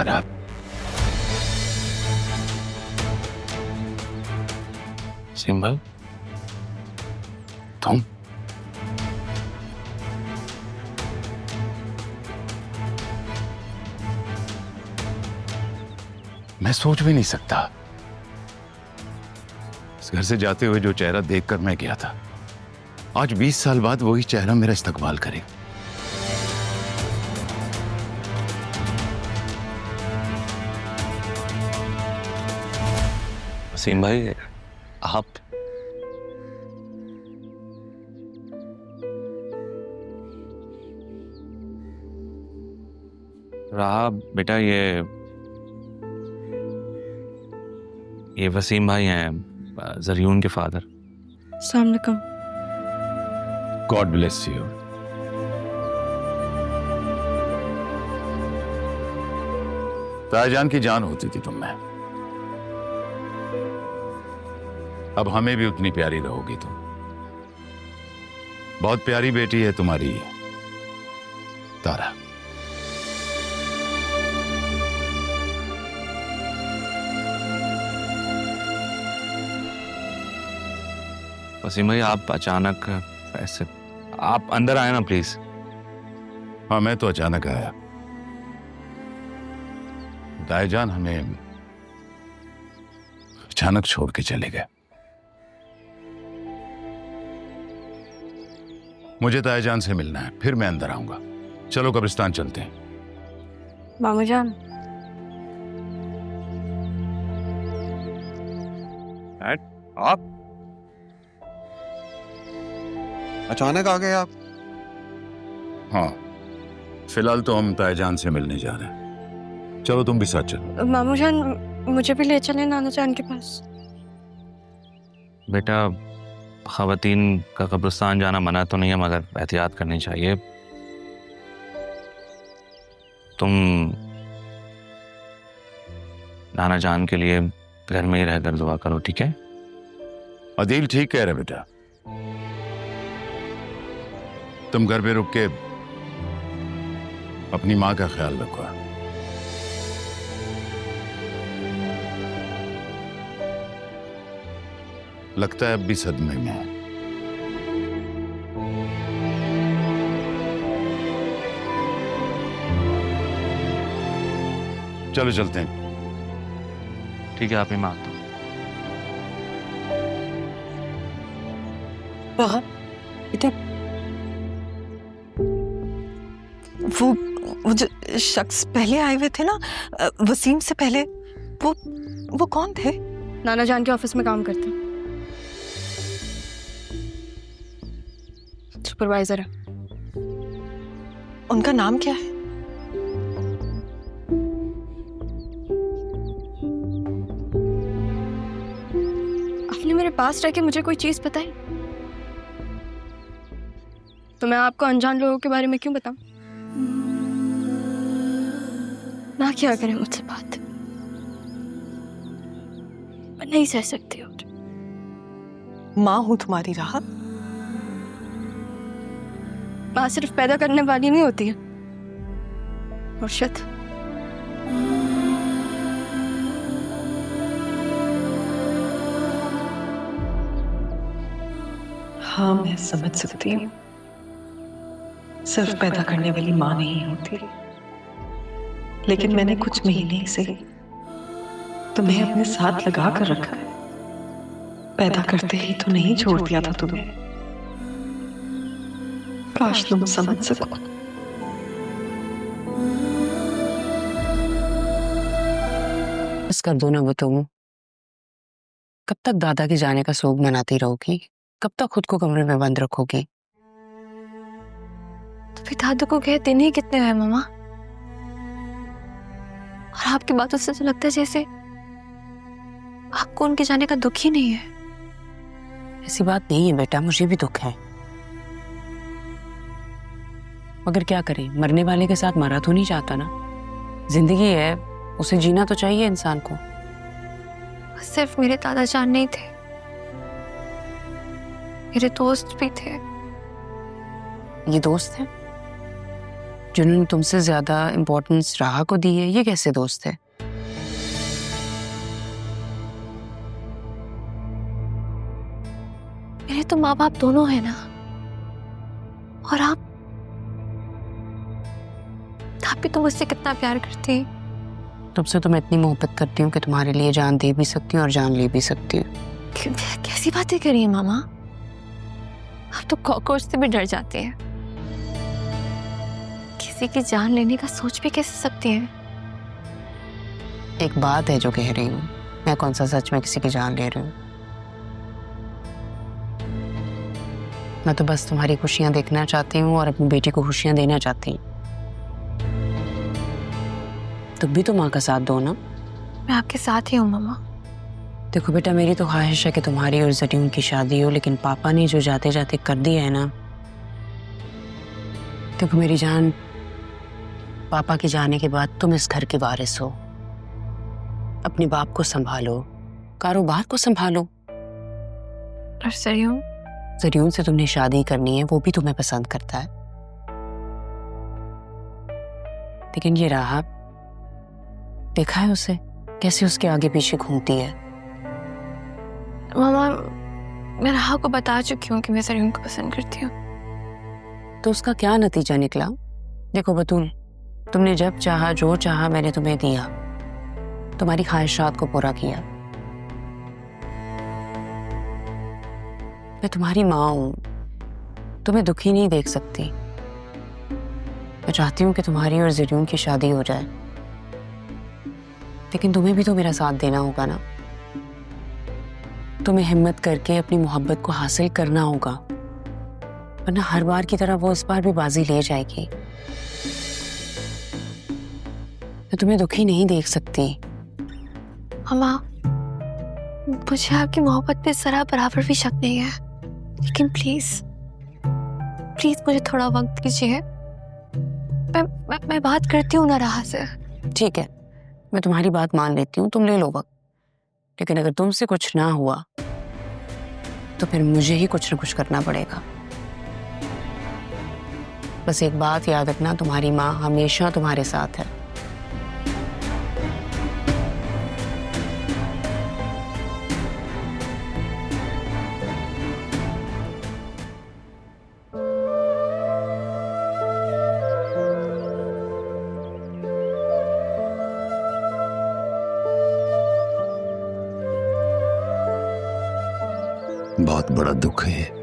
तारा, वसीम भाई, तुम मैं सोच भी नहीं सकता। इस घर से जाते हुए जो चेहरा देखकर मैं गया था, आज 20 साल बाद वही चेहरा मेरा इस्तकबाल करे। वसीम भाई, आप रहा बेटा, ये वसीम भाई हैं, जरियून के फादर। अस्सलाम वालेकुम। God bless you. तायाजान की जान होती थी तुम में, अब हमें भी उतनी प्यारी रहोगी तुम। बहुत प्यारी बेटी है तुम्हारी तारा। वसीम भाई, आप अचानक ऐसे, आप अंदर आए ना प्लीज। हाँ, मैं तो अचानक आया। तायाजान हमें अचानक छोड़ के चले गए। मुझे तायाजान से मिलना है, फिर मैं अंदर आऊंगा। चलो कब्रिस्तान चलते हैं। मामू जान, आप अचानक आ गए आप? हाँ, फिलहाल तो हम तायाजान से मिलने जा रहे हैं। चलो तुम भी साथ चलो। मामू जान मुझे भी ले चले नाना जान के पास। बेटा, खवातीन का कब्रिस्तान जाना मना तो नहीं है, मगर एहतियात करनी चाहिए। तुम नाना जान के लिए घर में ही रहकर दुआ करो, ठीक है? अदील ठीक कह रहे बेटा, तुम घर पे रुक के अपनी माँ का ख्याल रखो। लगता है अब भी सदमे में है। चलो चलते हैं। ठीक है, आप ही माँ तो। बेटा, वो जो शख्स पहले आए हुए थे ना, वसीम से पहले, वो कौन थे? नाना जान के ऑफिस में काम करते हैं, सुपरवाइजर है। उनका नाम क्या है? आपने मेरे पास रह के मुझे कोई चीज बताई तो मैं आपको अनजान लोगों के बारे में क्यों बताऊं? ना क्या करें मुझसे बात, मैं नहीं सह सकती और। माँ हूं तुम्हारी राहत। माँ सिर्फ पैदा करने वाली नहीं होती है मुर्शद। हाँ, मैं समझ सकती हूँ, सिर्फ पैदा करने वाली माँ नहीं होती, लेकिन मैंने कुछ महीने से तुम्हें अपने साथ लगा कर रखा है। पैदा करते ही तो नहीं छोड़ दिया था तुम्हें। काश तुम समझ सको। बस कर दो ना वो तुम। कब तक दादा के जाने का शोक मनाती रहोगी? कब तक खुद को कमरे में बंद रखोगी? तो फिर दादू को गए दिन ही कितने हैं मामा? और आपकी बातों से तो लगता है जैसे आपको उनके जाने का दुख ही नहीं है। ऐसी बात नहीं है बेटा, मुझे भी दुख है, मगर क्या करें, मरने वाले के साथ मरा तो नहीं चाहता ना। जिंदगी है, उसे जीना तो चाहिए इंसान को। सिर्फ मेरे दादा जान नहीं थे, मेरे दोस्त भी थे। ये दोस्त है? जिन्होंने तुमसे ज्यादा इम्पोर्टेंस राहा को दी है, ये कैसे दोस्त है? मेरे तो माँ बाप दोनों है ना, और आप भी तो मुझसे कितना प्यार करती हैं। तुमसे तो मैं इतनी मोहब्बत करती हूँ कि तुम्हारे लिए जान दे भी सकती हूँ और जान ले भी सकती हूँ। कैसी बातें करी है मामा, आप तो कॉकरोच से भी डर जाते हैं। किसी की जान लेने का सोच भी कैसे सकते हैं? एक बात है जो कह रही हूँ, मैं कौन सा सच में किसी की जान ले रही हूँ। मैं तो बस तुम्हारी खुशियां देखना चाहती हूँ और अपनी बेटी को खुशियां देना चाहती हूँ। तुम भी तो माँ का साथ दो ना। मैं आपके साथ ही हूँ मामा। देखो बेटा, मेरी तो ख्वाहिश है कि तुम्हारी और जरीन की शादी हो, लेकिन पापा ने जो जाते जाते कर दिया है ना। देखो मेरी जान, पापा के जाने के बाद तुम इस घर के वारिस हो। अपने बाप को संभालो, कारोबार को संभालो। और सरियों? जरीन से तुमने शादी करनी है, वो भी तुम्हें पसंद करता है। लेकिन ये राह देखा है उसे, कैसे उसके आगे पीछे घूमती है। मामा, मैं राह को बता चुकी हूँ कि मैं सरियों को पसंद करती हूँ। तो उसका क्या नतीजा निकला? देखो बतूल, तुमने जब चाहा जो चाहा मैंने तुम्हें दिया, तुम्हारी ख्वाहिशात को पूरा किया। मैं तुम्हारी माँ हूं, तुम्हें दुखी नहीं देख सकती। मैं चाहती हूँ कि तुम्हारी और ज़रियून की शादी हो जाए, लेकिन तुम्हें भी तो मेरा साथ देना होगा ना। तुम्हें हिम्मत करके अपनी मोहब्बत को हासिल करना होगा, वरना हर बार की तरह वो इस बार भी बाजी ले जाएगी। मैं तुम्हें दुखी नहीं देख सकती। मामा, मुझे आपकी मोहब्बत पे जरा बराबर भी शक नहीं है, लेकिन प्लीज प्लीज मुझे थोड़ा वक्त दीजिए। मैं बात करती हूँ ना राह से। ठीक है, मैं तुम्हारी बात मान लेती हूँ, तुम ले लो वक्त। लेकिन अगर तुमसे कुछ ना हुआ तो फिर मुझे ही कुछ ना कुछ करना पड़ेगा। बस एक बात याद रखना, तुम्हारी माँ हमेशा तुम्हारे साथ है। बहुत बड़ा दुख है ये।